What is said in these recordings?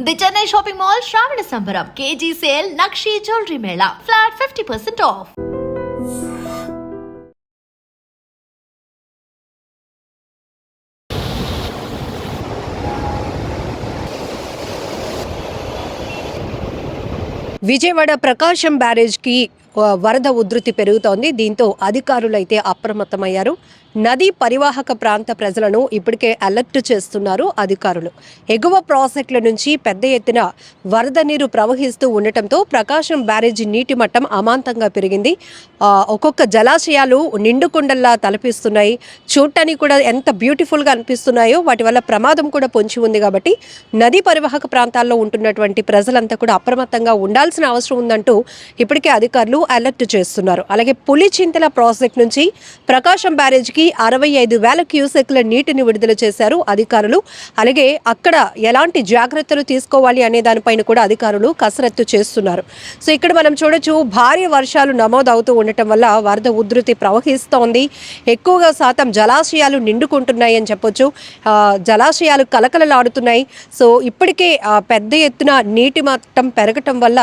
The Chennai shopping mall Shravana Sambaram KG sale నక్షి jewellery mela flat 50% off. Vijayawada Prakasam బ్యారేజ్కి వరద ఉధృతి పెరుగుతోంది. దీంతో అధికారులైతే అప్రమత్తమయ్యారు. నదీ పరివాహక ప్రాంత ప్రజలను ఇప్పటికే అలర్ట్ చేస్తున్నారు అధికారులు. ఎగువ ప్రాజెక్టుల నుంచి పెద్ద ఎత్తున వరద నీరు ప్రవహిస్తూ ఉండటంతో ప్రకాశం బ్యారేజీ నీటి మట్టం అమాంతంగా పెరిగింది. ఒక్కొక్క జలాశయాలు నిండుకుండల్లా తలపిస్తున్నాయి. చూడటానికి కూడా ఎంత బ్యూటిఫుల్గా అనిపిస్తున్నాయో వాటి వల్ల ప్రమాదం కూడా పొంచి ఉంది. కాబట్టి నదీ పరివాహక ప్రాంతాల్లో ఉంటున్నటువంటి ప్రజలంతా కూడా అప్రమత్తంగా ఉండాల్సిన అవసరం ఉందంటూ ఇప్పటికే అధికారులు అలర్ట్ చేస్తున్నారు. అలాగే పులిచింతల ప్రాజెక్ట్ నుంచి ప్రకాశం బ్యారేజ్కి 65,000 క్యూసెక్ల నీటిని విడుదల చేశారు అధికారులు. అలాగే అక్కడ ఎలాంటి జాగ్రత్తలు తీసుకోవాలి అనే దానిపైన కూడా అధికారులు కసరత్తు చేస్తున్నారు. సో ఇక్కడ మనం చూడొచ్చు, భారీ వర్షాలు నమోదవుతూ ఉండటం వల్ల వరద ఉధృతి ప్రవహిస్తోంది. ఎక్కువగా శాతం జలాశయాలు నిండుకుంటున్నాయి అని చెప్పొచ్చు. జలాశయాలు కలకలలాడుతున్నాయి. సో ఇప్పటికే పెద్ద ఎత్తున నీటి మట్టం పెరగటం వల్ల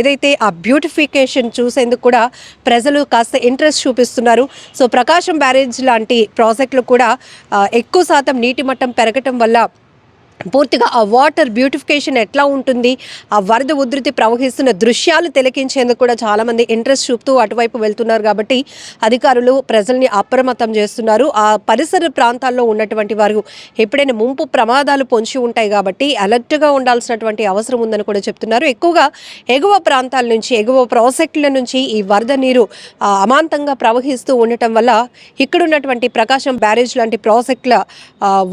ఏదైతే ఆ బ్యూటిఫికేషన్ చూసేందుకు కూడా ప్రజలు కాస్త ఇంట్రెస్ట్ చూపిస్తున్నారు. సో ప్రకాశం బ్యారేజ్ లాంటి ప్రాజెక్టులు కూడా ఎక్కువ శాతం నీటి మట్టం పెరగటం వల్ల పూర్తిగా ఆ వాటర్ బ్యూటిఫికేషన్ ఎట్లా ఉంటుంది, ఆ వరద ఉధృతి ప్రవహిస్తున్న దృశ్యాలు తిలకించేందుకు కూడా చాలామంది ఇంట్రెస్ట్ చూపుతూ అటువైపు వెళ్తున్నారు. కాబట్టి అధికారులు ప్రజల్ని అప్రమత్తం చేస్తున్నారు. ఆ పరిసర ప్రాంతాల్లో ఉన్నటువంటి వారు ఎప్పుడైనా ముంపు ప్రమాదాలు పొంచి ఉంటాయి కాబట్టి అలర్ట్గా ఉండాల్సినటువంటి అవసరం ఉందని కూడా చెప్తున్నారు. ఎక్కువగా ఎగువ ప్రాంతాల నుంచి, ఎగువ ప్రాజెక్టుల నుంచి ఈ వరద నీరు అమాంతంగా ప్రవహిస్తూ ఉండటం వల్ల ఇక్కడున్నటువంటి ప్రకాశం బ్యారేజ్ లాంటి ప్రాజెక్టుల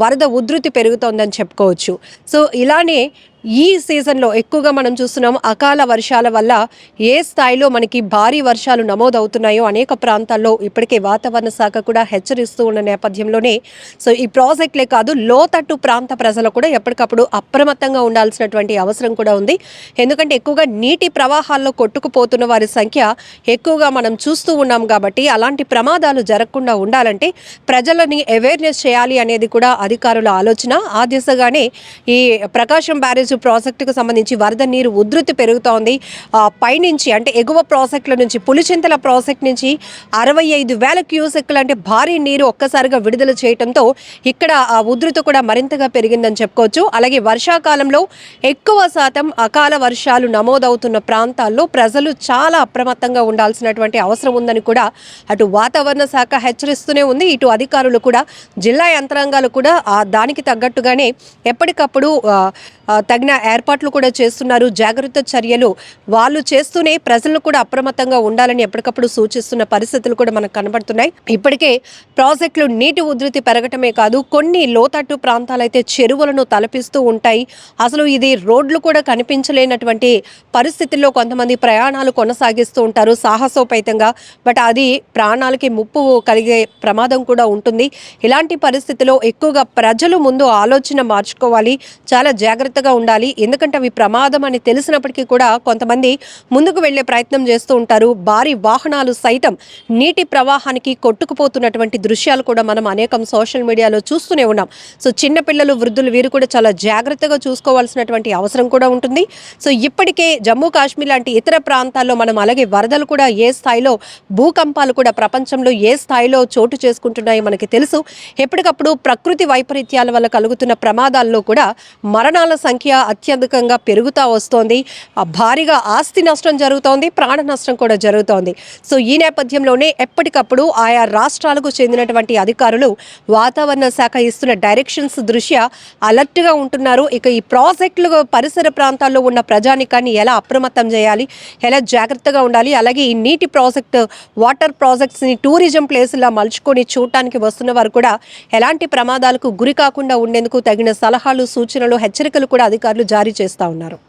వరద ఉధృతి పెరుగుతోందని చెప్పుకోవచ్చు. సో ఇలానే ఈ సీజన్లో ఎక్కువగా మనం చూస్తున్నాం, అకాల వర్షాల వల్ల ఏ స్థాయిలో మనకి భారీ వర్షాలు నమోదవుతున్నాయో అనేక ప్రాంతాల్లో ఇప్పటికే వాతావరణ శాఖ కూడా హెచ్చరిస్తూ ఉన్న నేపథ్యంలోనే సో ఈ ప్రాజెక్టులే కాదు, లోతట్టు ప్రాంత ప్రజలు కూడా ఎప్పటికప్పుడు అప్రమత్తంగా ఉండాల్సినటువంటి అవసరం కూడా ఉంది. ఎందుకంటే ఎక్కువగా నీటి ప్రవాహాల్లో కొట్టుకుపోతున్న వారి సంఖ్య ఎక్కువగా మనం చూస్తూ ఉన్నాం. కాబట్టి అలాంటి ప్రమాదాలు జరగకుండా ఉండాలంటే ప్రజలని అవేర్నెస్ చేయాలి అనేది కూడా అధికారుల ఆలోచన. ఆ దిశగానే ఈ ప్రకాశం బ్యారేజ్ ప్రాజెక్టుకు సంబంధించి వరద నీరు ఉధృతి పెరుగుతోంది. పైనుంచి అంటే ఎగువ ప్రాజెక్టుల నుంచి, పులిచింతల ప్రాజెక్ట్ నుంచి 65,000 క్యూసెక్లు అంటే భారీ నీరు ఒక్కసారిగా విడుదల చేయడంతో ఇక్కడ ఆ ఉధృతి కూడా మరింతగా పెరిగిందని చెప్పుకోవచ్చు. అలాగే వర్షాకాలంలో ఎక్కువ శాతం అకాల వర్షాలు నమోదవుతున్న ప్రాంతాల్లో ప్రజలు చాలా అప్రమత్తంగా ఉండాల్సినటువంటి అవసరం ఉందని కూడా అటు వాతావరణ శాఖ హెచ్చరిస్తూనే ఉంది. ఇటు అధికారులు కూడా, జిల్లా యంత్రాంగాలు కూడా దానికి తగ్గట్టుగానే ఎప్పటికప్పుడు తగిన ఏర్పాట్లు కూడా చేస్తున్నారు. జాగ్రత్త చర్యలు వాళ్ళు చేస్తూనే ప్రజలను కూడా అప్రమత్తంగా ఉండాలని ఎప్పటికప్పుడు సూచిస్తున్న పరిస్థితులు కూడా మనకు కనబడుతున్నాయి. ఇప్పటికే ప్రాజెక్టులు నీటి ఉధృతి పెరగటమే కాదు, కొన్ని లోతట్టు ప్రాంతాలైతే చెరువులను తలపిస్తూ ఉంటాయి. అసలు ఇది రోడ్లు కూడా కనిపించలేనటువంటి పరిస్థితుల్లో కొంతమంది ప్రయాణాలు కొనసాగిస్తూ ఉంటారు సాహసోపేతంగా. బట్ అది ప్రాణాలకి ముప్పు కలిగే ప్రమాదం కూడా ఉంటుంది. ఇలాంటి పరిస్థితిలో ఎక్కువగా ప్రజలు ముందు ఆలోచన మార్చుకోవాలి, చాలా జాగ్రత్తగా ఉండాలి. ఎందుకంటే అవి ప్రమాదం అని తెలిసినప్పటికీ కూడా కొంతమంది ముందుకు వెళ్లే ప్రయత్నం చేస్తూ ఉంటారు. భారీ వాహనాలు సైతం నీటి ప్రవాహానికి కొట్టుకుపోతున్నటువంటి దృశ్యాలు కూడా మనం అనేకం సోషల్ మీడియాలో చూస్తూనే ఉన్నాం. సో చిన్నపిల్లలు, వృద్ధులు వీరు కూడా చాలా జాగ్రత్తగా చూసుకోవాల్సినటువంటి అవసరం కూడా ఉంటుంది. సో ఇప్పటికే జమ్మూ కాశ్మీర్ లాంటి ఇతర ప్రాంతాల్లో మనం అలాగే వరదలు కూడా ఏ స్థాయిలో, భూకంపాలు కూడా ప్రపంచంలో ఏ స్థాయిలో చోటు చేసుకుంటున్నాయో మనకి తెలుసు. ఎప్పటికప్పుడు ప్రకృతి వైపరీత్యాల వల్ల కలుగుతున్న ప్రమాదాల్లో కూడా మరణాల సంఖ్య అత్యధికంగా పెరుగుతూ వస్తోంది. భారీగా ఆస్తి నష్టం జరుగుతోంది, ప్రాణ నష్టం కూడా జరుగుతోంది. సో ఈ నేపథ్యంలోనే ఎప్పటికప్పుడు ఆయా రాష్ట్రాలకు చెందినటువంటి అధికారులు వాతావరణ శాఖ ఇస్తున్న డైరెక్షన్స్ దృష్ట్యా అలర్ట్గా ఉంటున్నారు. ఇక ఈ ప్రాజెక్టులు పరిసర ప్రాంతాల్లో ఉన్న ప్రజానికాన్ని ఎలా అప్రమత్తం చేయాలి, ఎలా జాగ్రత్తగా ఉండాలి, అలాగే ఈ నీటి ప్రాజెక్టు, వాటర్ ప్రాజెక్ట్స్ని టూరిజం ప్లేస్లా మలుచుకొని చూడటానికి వస్తున్న వారు కూడా ఎలాంటి ప్రమాదాలకు గురి కాకుండా ఉండేందుకు తగిన సలహాలు, సూచనలు, హెచ్చరికలు కూడా అధికారులు జారీ చేస్తూ ఉన్నారు.